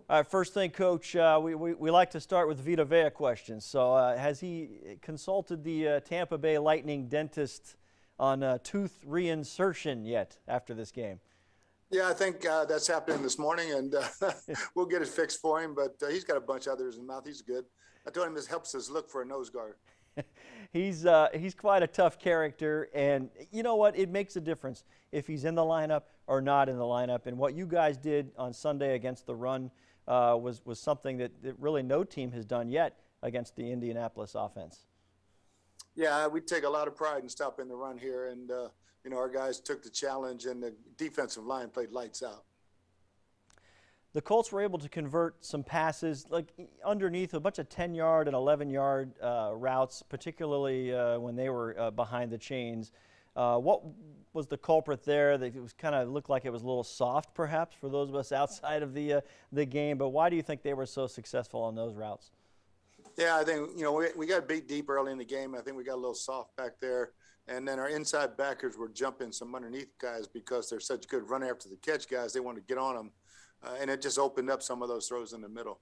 All right, first thing, Coach, we like to start with Vita Vea questions. So has he consulted the Tampa Bay Lightning dentist on tooth reinsertion yet after this game? Yeah, I think that's happening this morning, and we'll get it fixed for him. But he's got a bunch of others in the mouth. He's good. I told him this helps us look for a nose guard. He's quite a tough character, and you know what? It makes a difference if he's in the lineup or not in the lineup. And what you guys did on Sunday against the run was something that really no team has done yet against the Indianapolis offense. Yeah, we take a lot of pride in stopping the run here, and our guys took the challenge, and the defensive line played lights out. The Colts were able to convert some passes, like underneath a bunch of 10-yard and 11-yard routes, particularly when they were behind the chains. What was the culprit there? That it was kind of looked like it was a little soft, perhaps, for those of us outside of the game. But why do you think they were so successful on those routes? Yeah, I think we got beat deep early in the game. I think we got a little soft back there, and then our inside backers were jumping some underneath guys because they're such good run after the catch guys. They want to get on them. And it just opened up some of those throws in the middle.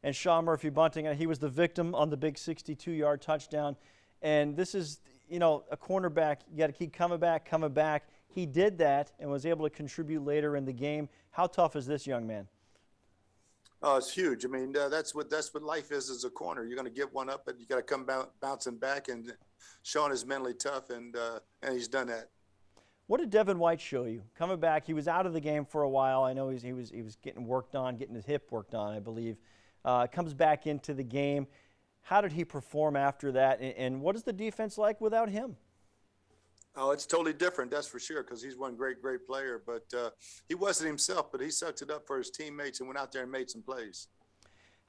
And Sean Murphy-Bunting, he was the victim on the big 62-yard touchdown. And this is, a cornerback, you got to keep coming back. He did that and was able to contribute later in the game. How tough is this young man? Oh, it's huge. I mean, that's what life is as a corner. You're going to give one up, but you got to come bouncing back. And Sean is mentally tough, and he's done that. What did Devin White show you? Coming back, he was out of the game for a while. I know he was getting worked on, getting his hip worked on, I believe. Comes back into the game. How did he perform after that? And what is the defense like without him? Oh, it's totally different, that's for sure, because he's one great player. But he wasn't himself, but he sucked it up for his teammates and went out there and made some plays.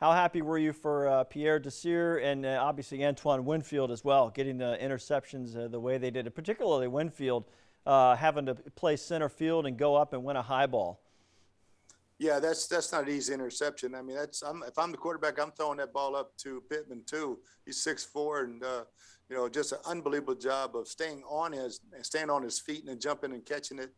How happy were you for Pierre Desir and obviously Antoine Winfield as well, getting the interceptions the way they did it, particularly Winfield? Having to play center field and go up and win a high ball. Yeah, that's not an easy interception. I mean, if I'm the quarterback, I'm throwing that ball up to Pittman too. He's 6'4", and just an unbelievable job of staying on his feet and then jumping and catching it.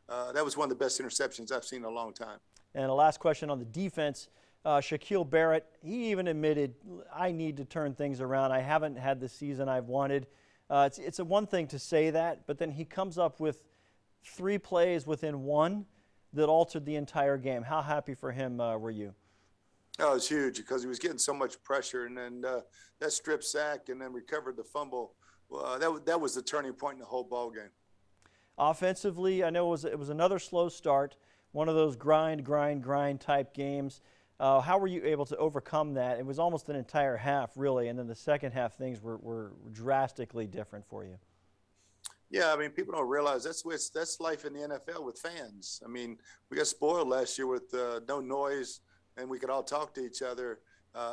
That was one of the best interceptions I've seen in a long time. And a last question on the defense. Shaquille Barrett, he even admitted, I need to turn things around. I haven't had the season I've wanted. It's a one thing to say that, but then he comes up with 3 plays within one that altered the entire game. How happy for him were you? Oh, it's huge because he was getting so much pressure, and then that strip sack and then recovered the fumble. That was the turning point in the whole ball game. Offensively, I know it was another slow start, one of those grind type games. How were you able to overcome that? It was almost an entire half, really, and then the second half things were drastically different for you. Yeah, I mean, people don't realize that's life in the NFL with fans. I mean, we got spoiled last year with no noise, and we could all talk to each other.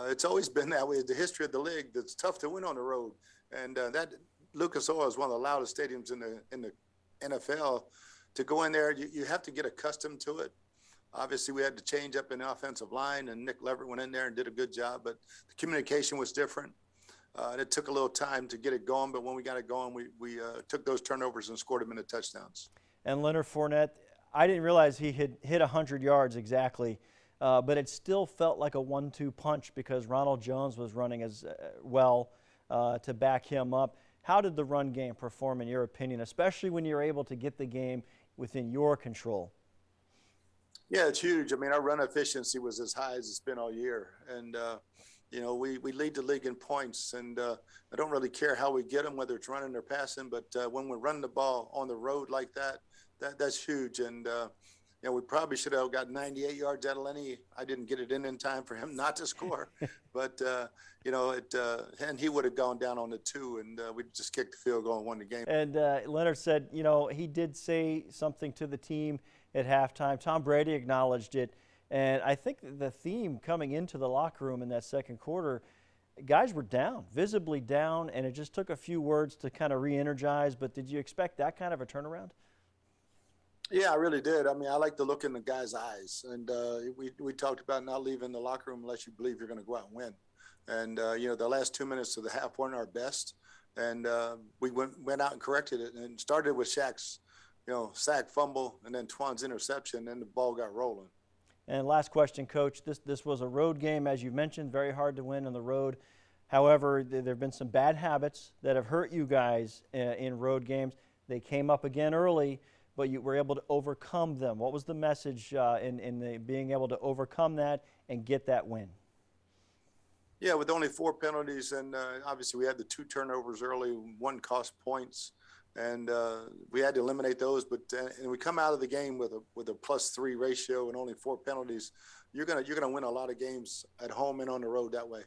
It's always been that way. It's the history of the league. It's tough to win on the road, and that Lucas Oil is one of the loudest stadiums in the NFL. To go in there, you have to get accustomed to it. Obviously, we had to change up in the offensive line, and Nick Leverett went in there and did a good job, but the communication was different. And it took a little time to get it going, but when we got it going, we took those turnovers and scored them into touchdowns. And Leonard Fournette, I didn't realize he had hit 100 yards exactly, but it still felt like a 1-2 punch because Ronald Jones was running as well to back him up. How did the run game perform in your opinion, especially when you're able to get the game within your control? Yeah, it's huge. I mean, our run efficiency was as high as it's been all year. And, we lead the league in points. And I don't really care how we get them, whether it's running or passing. But when we're running the ball on the road like that's huge. And, we probably should have got 98 yards out of Lenny. I didn't get it in time for him not to score. But, and he would have gone down on the 2, and we just kicked the field goal and won the game. And Leonard said, he did say something to the team at halftime. Tom Brady acknowledged it. And I think the theme coming into the locker room in that second quarter, guys were down, visibly down, and it just took a few words to kind of re-energize. But did you expect that kind of a turnaround? Yeah, I really did. I mean, I like to look in the guys' eyes. And we talked about not leaving the locker room unless you believe you're going to go out and win. And, the last 2 minutes of the half weren't our best. And we went out and corrected it and started with Shaq's, sack fumble and then Twan's interception, and the ball got rolling. And last question, Coach. This was a road game, as you mentioned, very hard to win on the road. However, there have been some bad habits that have hurt you guys in road games. They came up again early, but you were able to overcome them. What was the message in being able to overcome that and get that win? Yeah, with only 4 penalties, and obviously we had the 2 turnovers early, one cost points, and we had to eliminate those. But and we come out of the game with a +3 ratio and only 4 penalties. You're gonna win a lot of games at home and on the road that way.